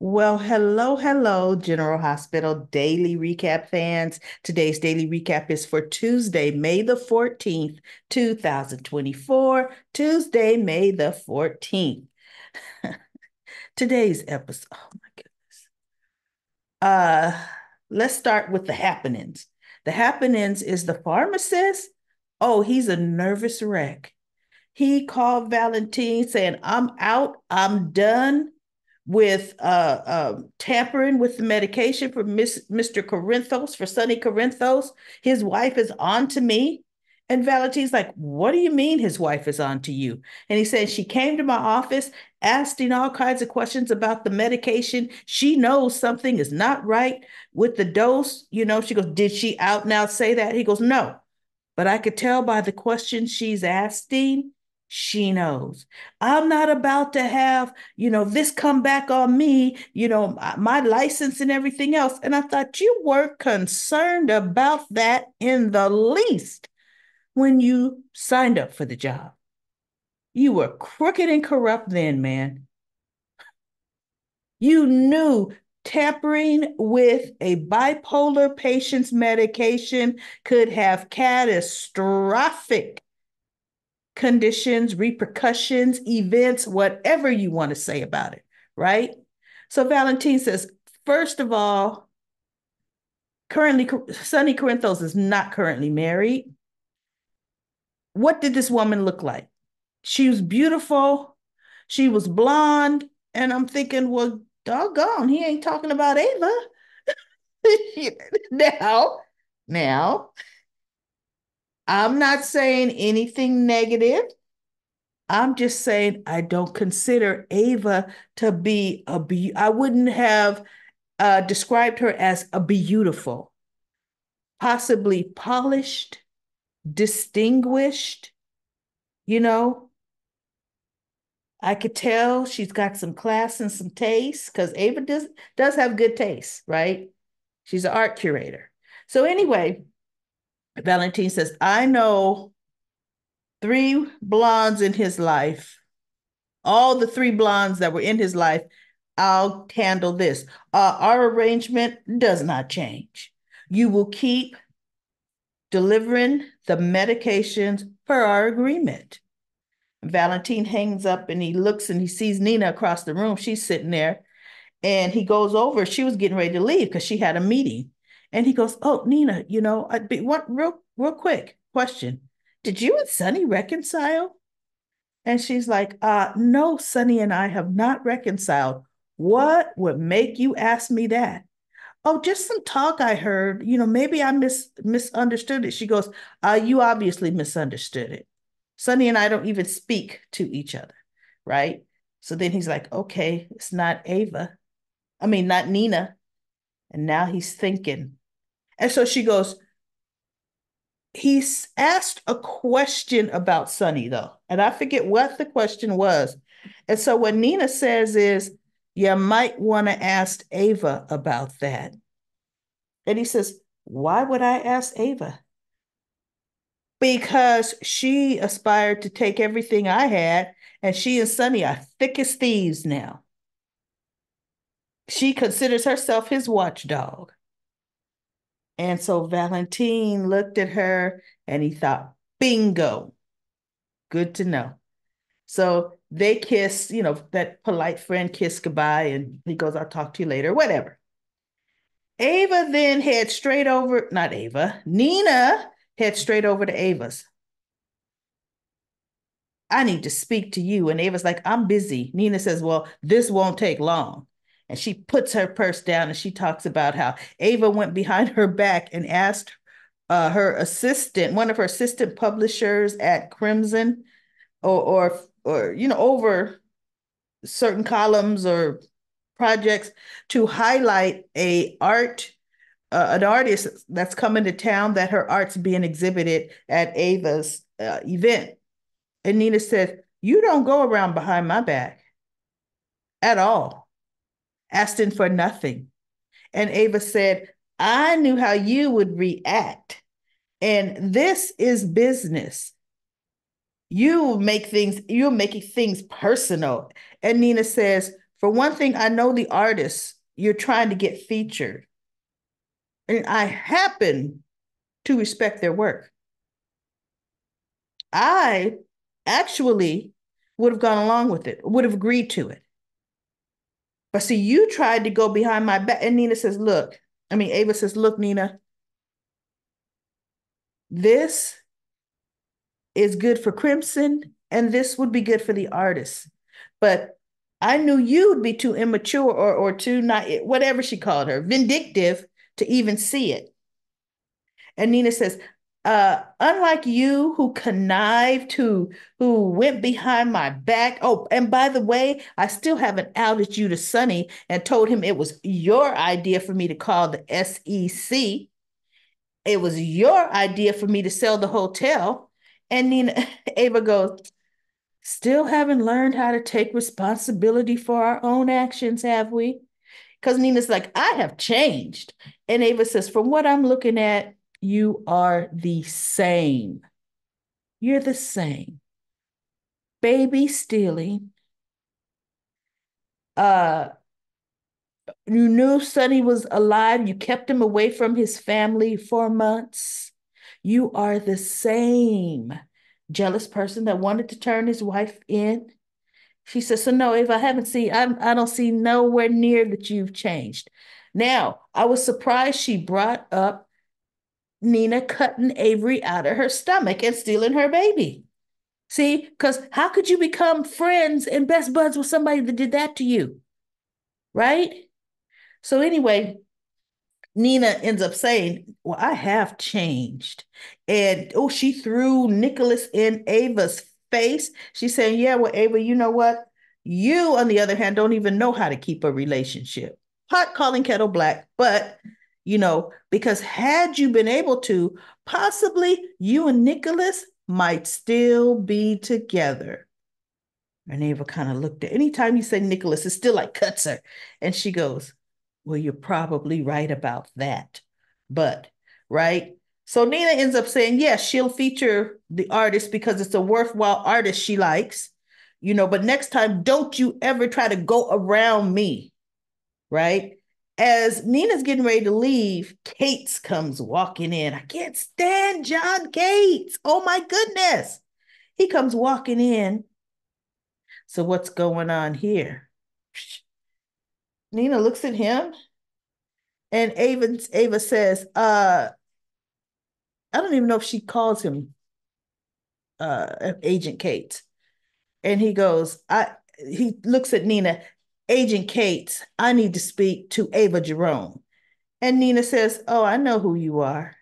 Well, hello, General Hospital Daily Recap fans. Today's daily recap is for Tuesday, May the 14th, 2024. Tuesday, May the 14th. Today's episode. Oh my goodness. Uh, let's start with the happenings. The happenings is the pharmacist. Oh, he's a nervous wreck. He called Valentine saying, I'm out, I'm done with tampering with the medication for Mr. Corinthos, for Sonny Corinthos. His wife is on to me. And Valentine's like, what do you mean his wife is on to you? And he said, she came to my office asking all kinds of questions about the medication. She knows something is not right with the dose. She goes, did she out now say that? He goes, no. But I could tell by the questions she's asking, she knows. I'm not about to have, this come back on me, my license and everything else. And I thought you weren't concerned about that in the least when you signed up for the job. You were crooked and corrupt then, man. You knew tampering with a bipolar patient's medication could have catastrophic conditions, repercussions, events, whatever you want to say about it, right? So Valentine says, first of all, currently, Sonny Corinthos is not currently married. What did this woman look like? She was beautiful. She was blonde. And I'm thinking, well, doggone, he ain't talking about Ava. now, now, I'm not saying anything negative. I'm just saying I don't consider Ava to be I wouldn't have described her as a beautiful, possibly polished, distinguished. You know, I could tell she's got some class and some taste because Ava does have good taste, right? She's an art curator. So anyway, Valentine says, I know three blondes in his life, all the three blondes that were in his life. I'll handle this. Our arrangement does not change. You will keep delivering the medications per our agreement. Valentine hangs up and he looks and he sees Nina across the room. She's sitting there and he goes over. She was getting ready to leave because she had a meeting. And he goes, oh, Nina, I'd be what real quick question. Did you and Sonny reconcile? And she's like, no, Sonny and I have not reconciled. What would make you ask me that? Oh, just some talk I heard. Maybe I misunderstood it. She goes, you obviously misunderstood it. Sonny and I don't even speak to each other, right? So then he's like, okay, it's not Ava. I mean, not Nina. And now he's thinking. And so she goes, he's asked a question about Sonny, though. And I forget what the question was. And so what Nina says is, you might want to ask Ava about that. And he says, why would I ask Ava? Because she aspired to take everything I had, and she and Sonny are thick as thieves now. She considers herself his watchdog. And so Valentine looked at her and he thought, bingo, good to know. So they kiss, that polite friend kiss goodbye, and he goes, I'll talk to you later, whatever. Ava then heads straight over, not Ava, Nina heads straight over to Ava's. I need to speak to you. And Ava's like, I'm busy. Nina says, well, this won't take long. And she puts her purse down and she talks about how Ava went behind her back and asked her assistant, one of her assistant publishers at Crimson, or over certain columns or projects to highlight an artist that's coming to town that her art's being exhibited at Ava's event. And Nina said, you don't go around behind my back at all, asking for nothing. And Ava said, I knew how you would react. And this is business. You're making things personal. And Nina says, For one thing, I know the artists you're trying to get featured, and I happen to respect their work. I actually would have gone along with it, would have agreed to it. But see, you tried to go behind my back. And Nina says, look, I mean, Ava says, look, Nina, this is good for Crimson, and this would be good for the artist. But I knew you would be too immature or too not, whatever she called her, vindictive to even see it. And Nina says, unlike you who connived, who went behind my back. Oh, and by the way, I still haven't outed you to Sonny and told him it was your idea for me to call the SEC. It was your idea for me to sell the hotel. And Nina, Ava goes, still haven't learned how to take responsibility for our own actions, have we? Because Nina's like, I have changed. And Ava says, from what I'm looking at, you are the same. You're the same. Baby stealing. Uh, you knew Sonny was alive. You kept him away from his family for months. You are the same jealous person that wanted to turn his wife in. She says, so no, Ava, I don't see nowhere near that you've changed. Now, I was surprised she brought up Nina cutting Avery out of her stomach and stealing her baby. See, because how could you become friends and best buds with somebody that did that to you? Right? So, anyway, Nina ends up saying, well, I have changed. And oh, she threw Nicholas in Ava's face. She's saying, yeah, well, Ava, you know what? You, on the other hand, don't even know how to keep a relationship. Pot calling kettle black, but because had you been able to, possibly you and Nicholas might still be together. And Ava kind of looked at anytime you say Nicholas, it still like cuts her. And she goes, well, you're probably right about that. But, right? So Nina ends up saying, yes, she'll feature the artist because it's a worthwhile artist she likes, but next time, don't you ever try to go around me, right? As Nina's getting ready to leave, Cates comes walking in. I can't stand John Cates. Oh my goodness. He comes walking in. So what's going on here? Nina looks at him and Ava says, I don't even know if she calls him Agent Kate. And he looks at Nina, Agent Kate, I need to speak to Ava Jerome. And Nina says, oh, I know who you are.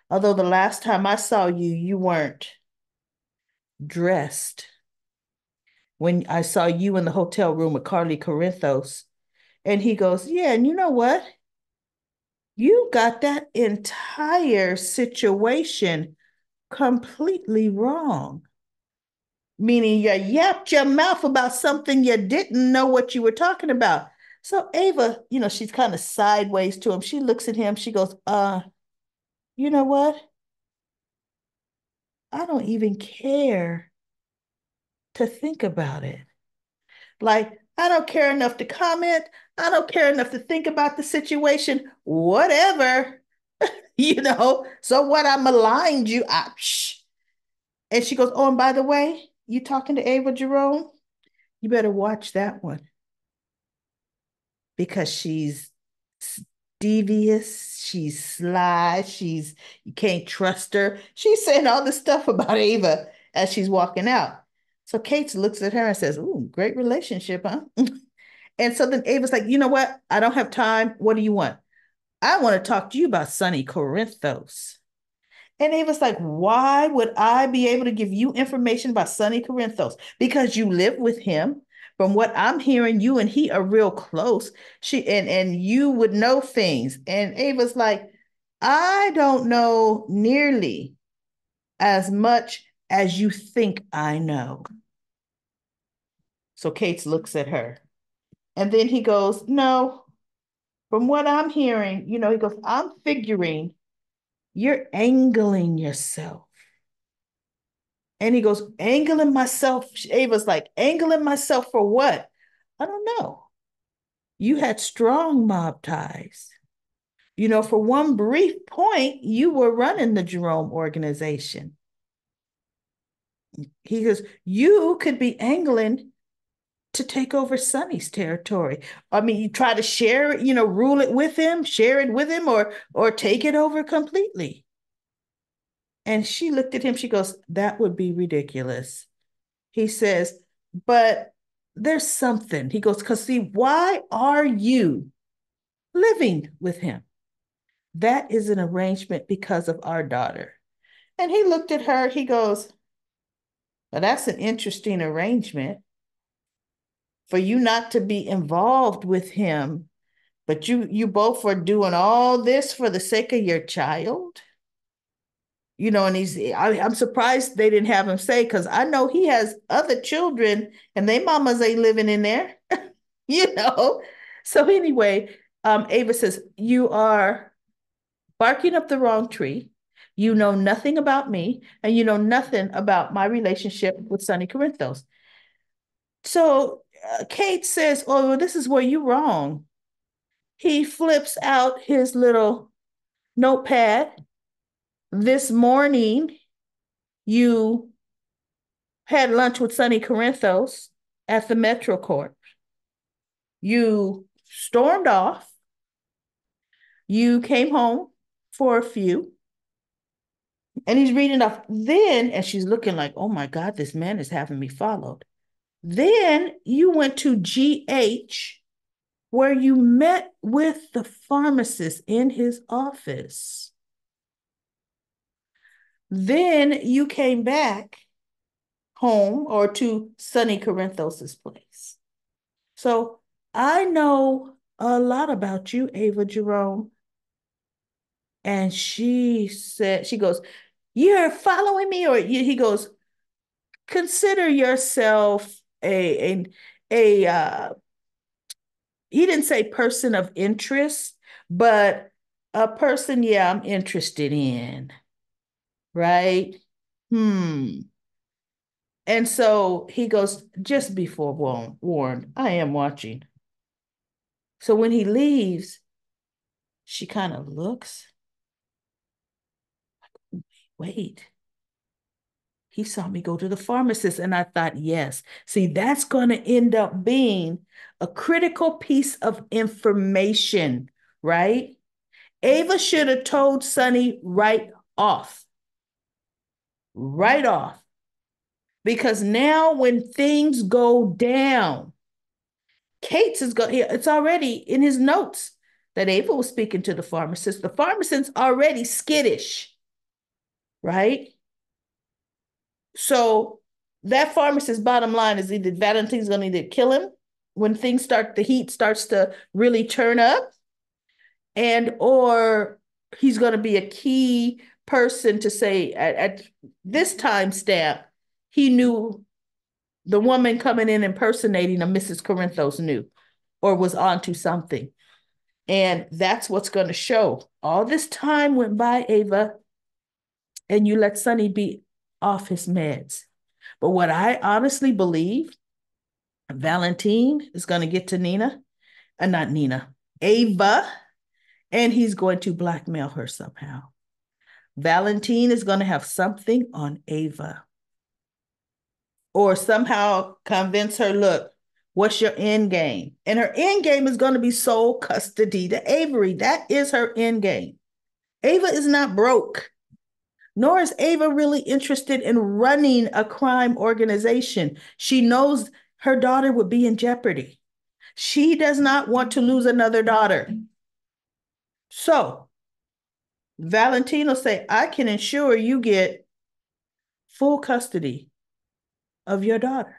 Although the last time I saw you, you weren't dressed. When I saw you in the hotel room with Carly Corinthos. And he goes, yeah, and you know what? You got that entire situation completely wrong. Meaning you yapped your mouth about something you didn't know what you were talking about. So Ava, she's kind of sideways to him. She looks at him. She goes, you know what? I don't even care to think about it. Like, I don't care enough to comment. I don't care enough to think about the situation. Whatever, So what? I maligned you. And she goes, oh, and by the way, you talking to Ava Jerome? You better watch that one because she's devious, she's sly, you can't trust her. She's saying all this stuff about Ava as she's walking out. So Kate looks at her and says, ooh, great relationship, huh? And so then Ava's like, you know what? I don't have time. What do you want? I want to talk to you about Sonny Corinthos. And Ava's like, why would I be able to give you information about Sonny Corinthos? Because you live with him. From what I'm hearing, you and he are real close. And you would know things. And Ava's like, I don't know nearly as much as you think I know. So Kate looks at her. And then he goes, no, from what I'm hearing, he goes, I'm figuring you're angling yourself. And he goes, angling myself. Ava's like, angling myself for what? I don't know. You had strong mob ties. You know, for one brief point, you were running the Jerome organization. He goes, you could be angling to take over Sonny's territory. I mean, you try to share it, rule it with him, share it with him, or take it over completely. And she looked at him, she goes, that would be ridiculous. He says, but there's something. He goes, because see, why are you living with him? That is an arrangement because of our daughter. And he looked at her, he goes, well, that's an interesting arrangement for you not to be involved with him, but you both are doing all this for the sake of your child. And I'm surprised they didn't have him say, because I know he has other children and they mamas ain't living in there, you know. So anyway, Ava says, you are barking up the wrong tree. You know nothing about me, and you know nothing about my relationship with Sonny Corinthos. So Kate says, oh, well, this is where you're wrong. He flips out his little notepad. This morning, you had lunch with Sonny Corinthos at the Metro Court. You stormed off. You came home for a few. And he's reading off. Then, and she's looking like, oh my God, this man is having me followed. Then you went to GH, where you met with the pharmacist in his office. Then you came back home or to Sonny Corinthos's place. So I know a lot about you, Ava Jerome. And she said, she goes, you're following me? Or he goes, consider yourself a he didn't say person of interest, but a person, yeah, I'm interested in, right? Hmm. And so he goes, just be forewarned, I am watching. So when he leaves, she kind of looks, wait, he saw me go to the pharmacist. And I thought, yes, see, that's going to end up being a critical piece of information, right? Ava should have told Sonny off, right off. Because now when things go down, Kate's is going, it's already in his notes that Ava was speaking to the pharmacist. The pharmacist's already skittish, right? So that pharmacist's bottom line is either Valentine's going to either kill him when the heat starts to really turn up, and or he's going to be a key person to say at this time stamp, he knew the woman coming in impersonating a Mrs. Corinthos knew or was onto something. And that's what's going to show. All this time went by, Ava, and you let Sonny be off his meds. But what I honestly believe, Valentine is going to get to not Nina, Ava, and he's going to blackmail her somehow. Valentine is going to have something on Ava, or somehow convince her, look, what's your end game? And her end game is going to be sole custody to Avery. That is her end game. Ava is not broke, nor is Ava really interested in running a crime organization. She knows her daughter would be in jeopardy. She does not want to lose another daughter. So Valentine will say, I can ensure you get full custody of your daughter.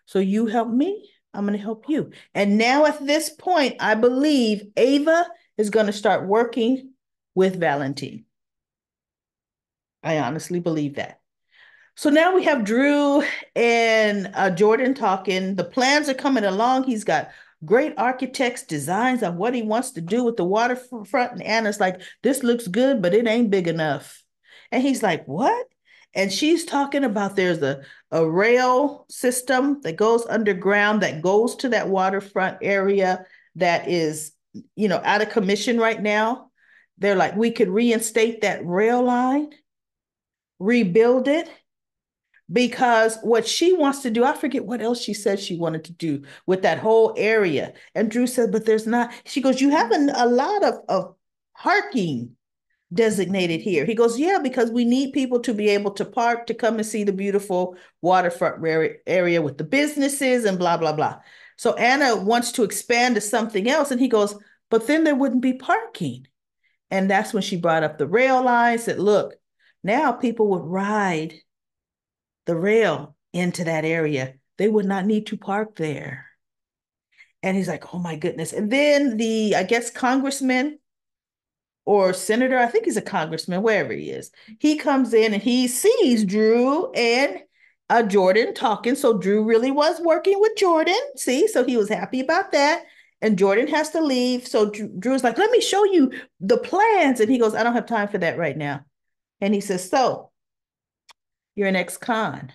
So you help me, I'm going to help you. And now at this point, I believe Ava is going to start working with Valentine. I honestly believe that. So now we have Drew and Jordan talking. The plans are coming along. He's got great architect's designs on what he wants to do with the waterfront. And Anna's like, this looks good, but it ain't big enough. And he's like, what? And she's talking about there's a rail system that goes underground that goes to that waterfront area that is, out of commission right now. They're like, we could reinstate that rail line, rebuild it, because what she wants to do, I forget what else she said she wanted to do with that whole area. And Drew said, but there's not, she goes, you have a lot of parking designated here. He goes, yeah, because we need people to be able to park to come and see the beautiful waterfront area with the businesses and blah, blah, blah. So Anna wants to expand to something else. And he goes, but then there wouldn't be parking. And that's when she brought up the rail line, said, look, now people would ride the rail into that area. They would not need to park there. And he's like, oh my goodness. And then I guess, congressman or senator, I think he's a congressman, wherever he is, he comes in and he sees Drew and Jordan talking. So Drew really was working with Jordan. See, so he was happy about that. And Jordan has to leave. So Drew's like, let me show you the plans. And he goes, I don't have time for that right now. And he says, so you're an ex-con.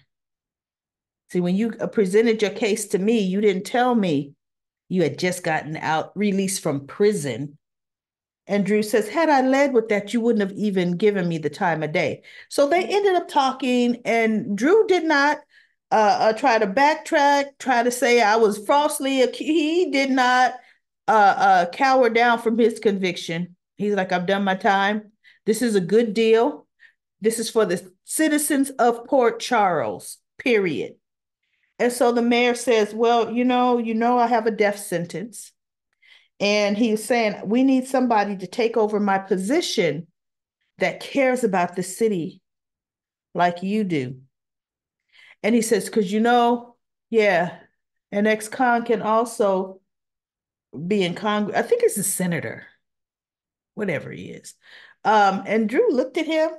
See, when you presented your case to me, you didn't tell me you had just gotten out, released from prison. And Drew says, had I led with that, you wouldn't have even given me the time of day. So they ended up talking, and Drew did not try to backtrack, try to say I was falsely accused. He did not cower down from his conviction. He's like, I've done my time. This is a good deal. This is for the citizens of Port Charles, period. And so the mayor says, well, I have a death sentence. And he's saying, we need somebody to take over my position that cares about the city like you do. And he says, because yeah, an ex-con can also be in Congress. I think it's a senator, whatever he is. And Drew looked at him.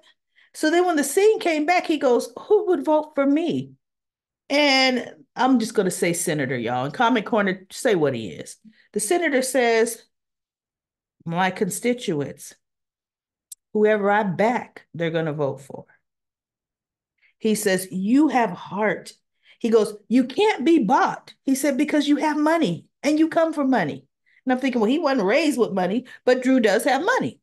So then when the scene came back, he goes, who would vote for me? And I'm just going to say senator, y'all. In Comment Corner, say what he is. The senator says, my constituents, whoever I back, they're going to vote for. He says, you have heart. He goes, you can't be bought. He said, because you have money and you come from money. And I'm thinking, well, he wasn't raised with money, but Drew does have money.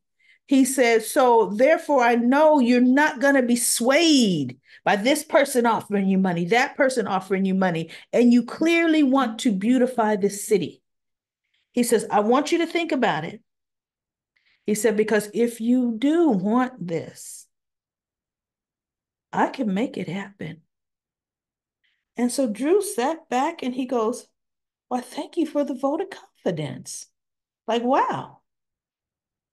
He says, so therefore I know you're not going to be swayed by this person offering you money, that person offering you money, and you clearly want to beautify this city. He says, I want you to think about it. He said, because if you do want this, I can make it happen. And so Drew sat back and he goes, well, thank you for the vote of confidence. Like, wow.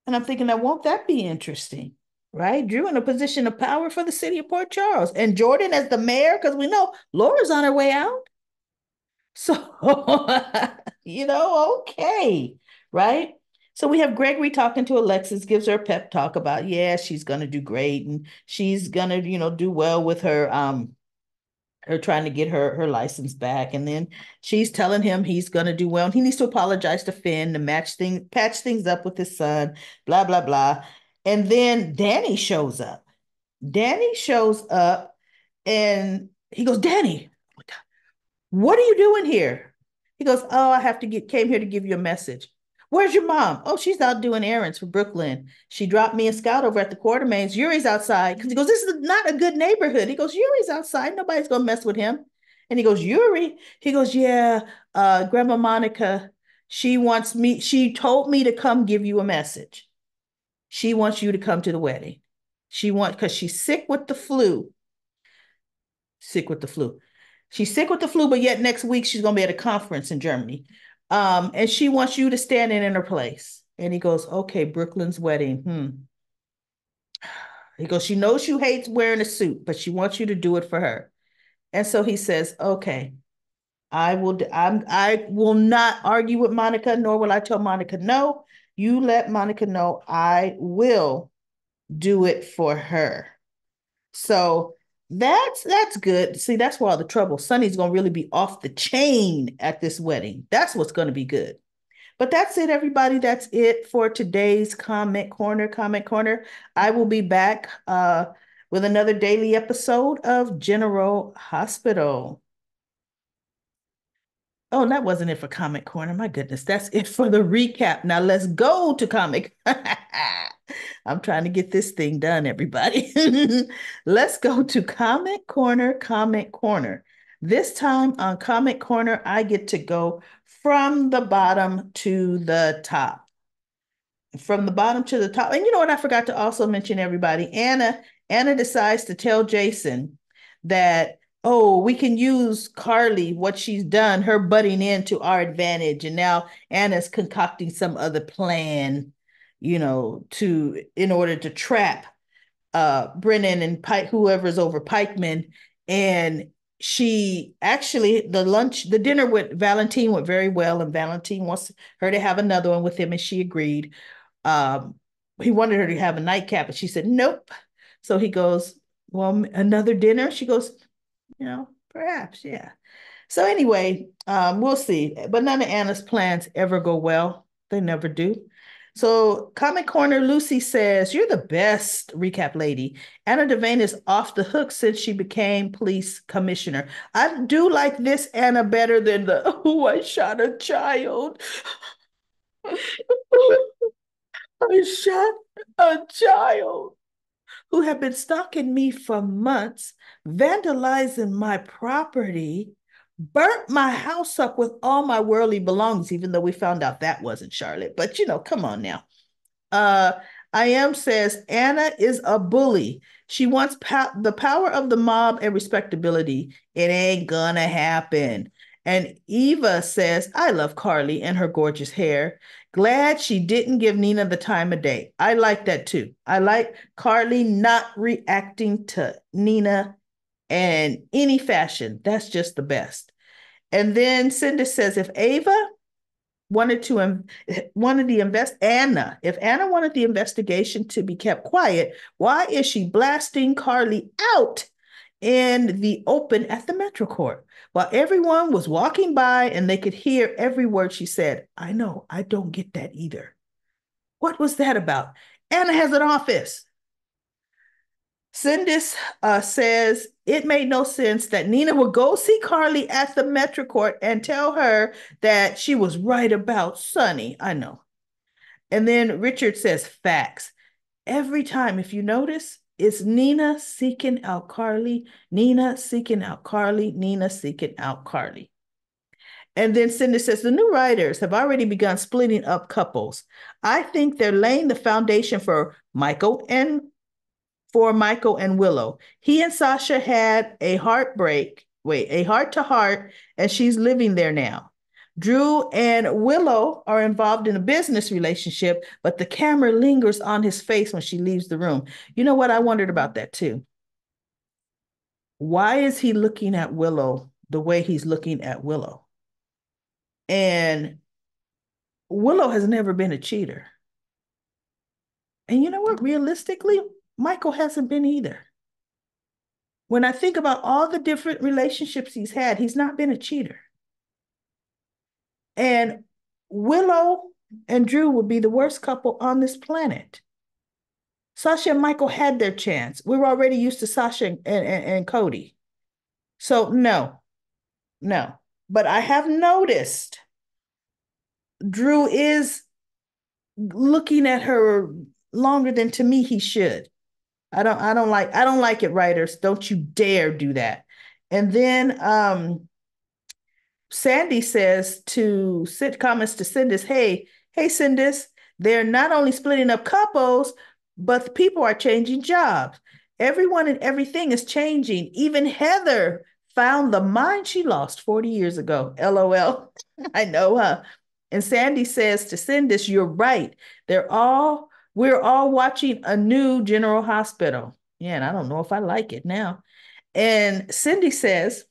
And I'm thinking, now, won't that be interesting? Right? Drew in a position of power for the city of Port Charles. And Jordan as the mayor, because we know Laura's on her way out. So, okay. Right? So we have Gregory talking to Alexis, gives her a pep talk about, yeah, she's going to do great. And she's going to, do well with her trying to get her license back. And then she's telling him he's going to do well. And he needs to apologize to Finn to patch things up with his son, blah, blah, blah. And then Danny shows up. Danny shows up and he goes, Danny, what are you doing here? He goes, oh, came here to give you a message. Where's your mom? Oh, she's out doing errands for Brooklyn. She dropped me a scout over at the Quartermains. Yuri's outside. Because he goes, this is not a good neighborhood. He goes, Yuri's outside. Nobody's going to mess with him. And he goes, Yuri? He goes, yeah, Grandma Monica, she told me to come give you a message. She wants you to come to the wedding. Because she's sick with the flu. Sick with the flu. She's sick with the flu, but yet next week she's going to be at a conference in Germany. And she wants you to stand in her place. And he goes, okay, Brooklyn's wedding. He goes, she knows you hates wearing a suit, but she wants you to do it for her. And so he says, okay, I will not argue with Monica, nor will I tell Monica no. You let Monica know I will do it for her. So that's good. See, that's where all the trouble. Sonny's gonna really be off the chain at this wedding. That's what's gonna be good. But that's it, everybody. That's it for today's Comment Corner. Comment Corner. I will be back with another daily episode of General Hospital. Oh, that wasn't it for Comic Corner. My goodness, that's it for the recap. Now let's go to comic. I'm trying to get this thing done, everybody. Let's go to Comic Corner, Comic Corner. This time on Comic Corner, I get to go from the bottom to the top. From the bottom to the top. And you know what? I forgot to also mention everybody. Anna decides to tell Jason that, oh, we can use Carly, what she's done, her butting in to our advantage. And now Anna's concocting some other plan, to in order to trap Brennan and Pike, whoever's over Pikeman. And she actually, the dinner with Valentine went very well, and Valentine wants her to have another one with him, and she agreed. um, he wanted her to have a nightcap, and she said, nope. So he goes, well, another dinner? She goes, perhaps, yeah. So anyway, we'll see. But none of Anna's plans ever go well. They never do. So Comic Corner, Lucy says, you're the best recap lady. Anna Devane is off the hook since she became police commissioner. I do like this Anna better than the, oh, I shot a child. I shot a child who had been stalking me for months, vandalizing my property, burnt my house up with all my worldly belongings, even though we found out that wasn't Charlotte. But, come on now. Uh, I am says Anna is a bully. She wants the power of the mob and respectability. It ain't gonna happen. And Eva says, I love Carly and her gorgeous hair. Glad she didn't give Nina the time of day. I like that too. I like Carly not reacting to Nina in any fashion. That's just the best. And then Cindy says, if Ava wanted to wanted the invest Anna, if Anna wanted the investigation to be kept quiet, why is she blasting Carly out in the open at the Metro Court while everyone was walking by and they could hear every word she said? I know, I don't get that either. What was that about? Anna has an office. Sindis says it made no sense that Nina would go see Carly at the Metro Court and tell her that she was right about Sonny. I know. And then Richard says facts. Every time, if you notice, it's Nina seeking out Carly, Nina seeking out Carly, Nina seeking out Carly. And then Cindy says the new writers have already begun splitting up couples. I think they're laying the foundation for Michael and Willow. He and Sasha had a heart to heart, and she's living there now. Drew and Willow are involved in a business relationship, but the camera lingers on his face when she leaves the room. You know what? I wondered about that too. Why is he looking at Willow the way he's looking at Willow? And Willow has never been a cheater. And you know what? Realistically, Michael hasn't been either. When I think about all the different relationships he's had, he's not been a cheater. And Willow and Drew would be the worst couple on this planet. Sasha and Michael had their chance. We were already used to Sasha and Cody. So no. But I have noticed Drew is looking at her longer than to me he should. I don't like it, writers. Don't you dare do that. And then Sandy says to comments to Cindis, hey, Cindis, they're not only splitting up couples, but the people are changing jobs. Everyone and everything is changing. Even Heather found the mind she lost 40 years ago. LOL. I know, huh? And Sandy says to Cindis, you're right. We're all watching a new General Hospital. Yeah, and I don't know if I like it now. And Sandy says,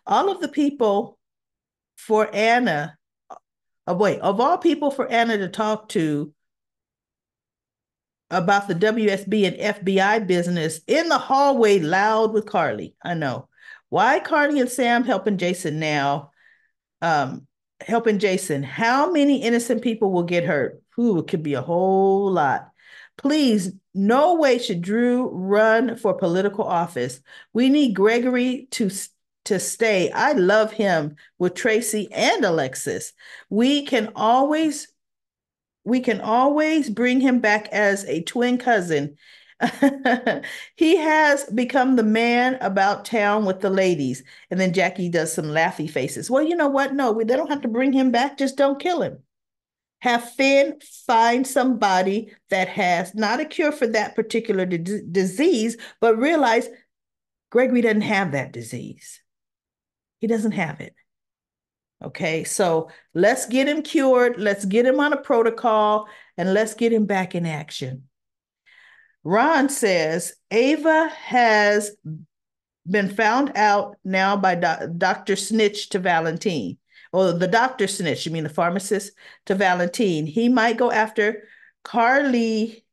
all of the people for Anna, of all people for Anna to talk to about the WSB and FBI business in the hallway loud with Carly. I know. Why Carly and Sam helping Jason now? Helping Jason. How many innocent people will get hurt? Ooh, it could be a whole lot. Please, no way should Drew run for political office. We need Gregory to to stay. I love him with Tracy and Alexis. We can always we can always bring him back as a twin cousin. He has become the man about town with the ladies. And then Jackie does some laughy faces. Well, you know what? No, they don't have to bring him back. Just don't kill him. Have Finn find somebody that has not a cure for that particular disease, but realize Gregory doesn't have that disease. He doesn't have it. Okay, so let's get him cured. Let's get him on a protocol and let's get him back in action. Ron says Ava has been found out now by Dr. Snitch to Valentine. Or the doctor snitch, you mean the pharmacist to Valentine. He might go after Carly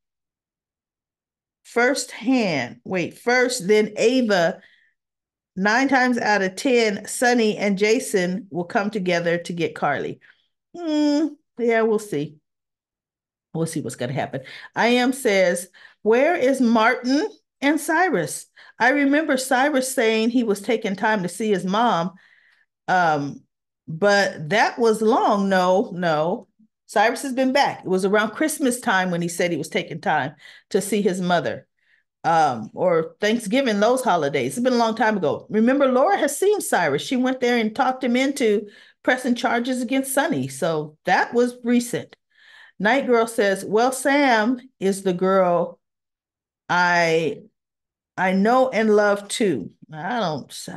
firsthand. Wait, first, then Ava. 9 times out of 10, Sonny and Jason will come together to get Carly. Yeah, we'll see. We'll see what's going to happen. I am says, where is Martin and Cyrus? I remember Cyrus saying he was taking time to see his mom, but that was long. No. Cyrus has been back. It was around Christmas time when he said he was taking time to see his mother, or Thanksgiving, those holidays. It's been a long time ago. Remember, Laura has seen Cyrus. She went there and talked him into pressing charges against Sonny. So that was recent. Night Girl says, well, Sam is the girl I know and love too. I don't,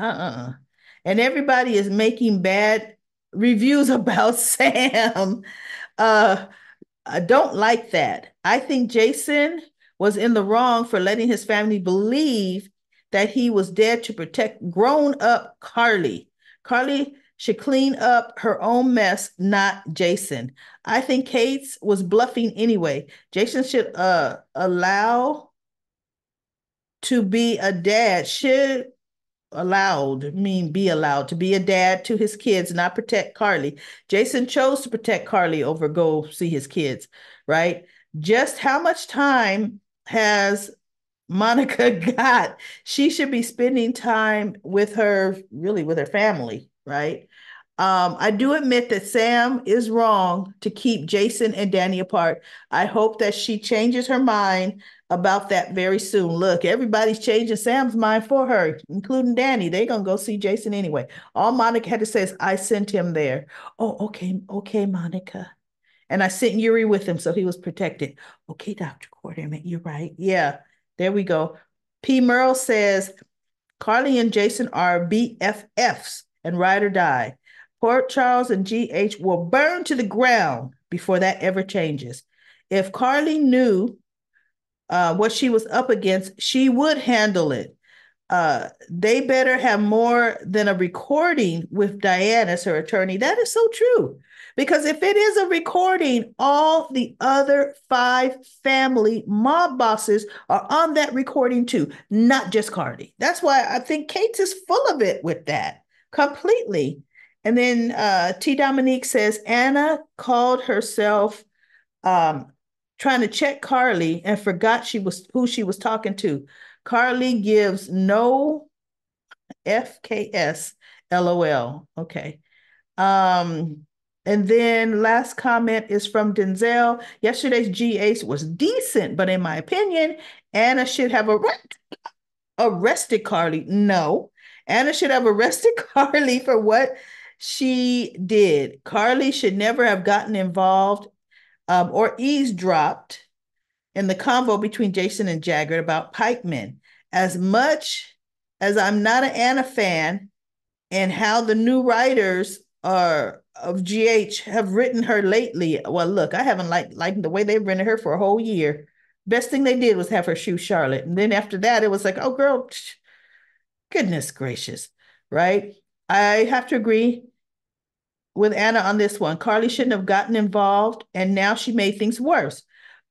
And everybody is making bad reviews about Sam. I don't like that. I think Jason was in the wrong for letting his family believe that he was dead to protect grown up Carly. Carly should clean up her own mess, not Jason. I think Kate's was bluffing anyway. Jason should allow to be a dad, should be allowed to be a dad to his kids, not protect Carly. Jason chose to protect Carly over go see his kids, right? Just how much time has Monica got? She should be spending time with with her family, right? I do admit that Sam is wrong to keep Jason and Danny apart. I hope that she changes her mind about that very soon. Look, everybody's changing Sam's mind for her, including Danny. They're going to go see Jason anyway. All Monica had to say is, I sent him there. Oh, okay, Monica. And I sent Yuri with him, so he was protected. Okay, Dr. Quarterman, you're right. Yeah, there we go. P. Merle says, Carly and Jason are BFFs and ride or die. Port Charles and GH will burn to the ground before that ever changes. If Carly knew what she was up against, she would handle it. They better have more than a recording with Diane as her attorney. That is so true. Because if it is a recording, all the other 5 family mob bosses are on that recording too, not just Cardi. That's why I think Kate's is full of it with that completely. And then T. Dominique says Anna called herself trying to check Carly and forgot who she was talking to. Carly gives no FKS, LOL. Okay. And then last comment is from Denzel. Yesterday's GH was decent, but in my opinion, Anna should have arrested Carly. No, Anna should have arrested Carly for what she did. Carly should never have gotten involved or eavesdropped in the convo between Jason and Jagger about Pikemen. As much as I'm not an Anna fan, and how the new writers of GH have written her lately. Well, look, I haven't liked the way they've written her for a whole year. Best thing they did was have her shoot Charlotte. And then after that, it was like, oh, girl, goodness gracious, right? I have to agree with Anna on this one. Carly shouldn't have gotten involved, and now she made things worse.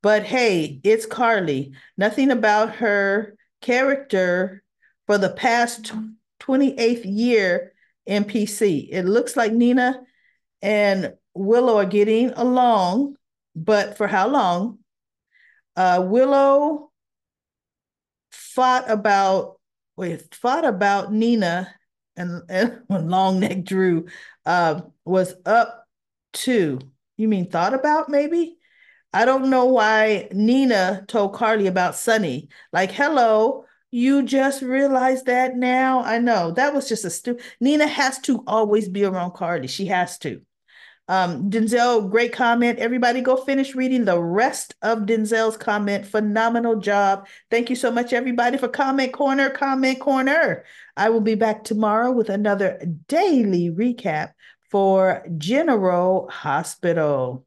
But hey, it's Carly. Nothing about her character for the past 28th year in PC. It looks like Nina and Willow are getting along, but for how long? Willow fought about Nina and when long neck Drew was up to, you mean thought about maybe? I don't know why Nina told Carly about Sunny. Like, hello, you just realized that now? I know. That was just a stupid. Nina has to always be around Carly. She has to. Denzel, great comment. Everybody go finish reading the rest of Denzel's comment. Phenomenal job. Thank you so much, everybody, for Comment Corner. Comment Corner. I will be back tomorrow with another daily recap for General Hospital.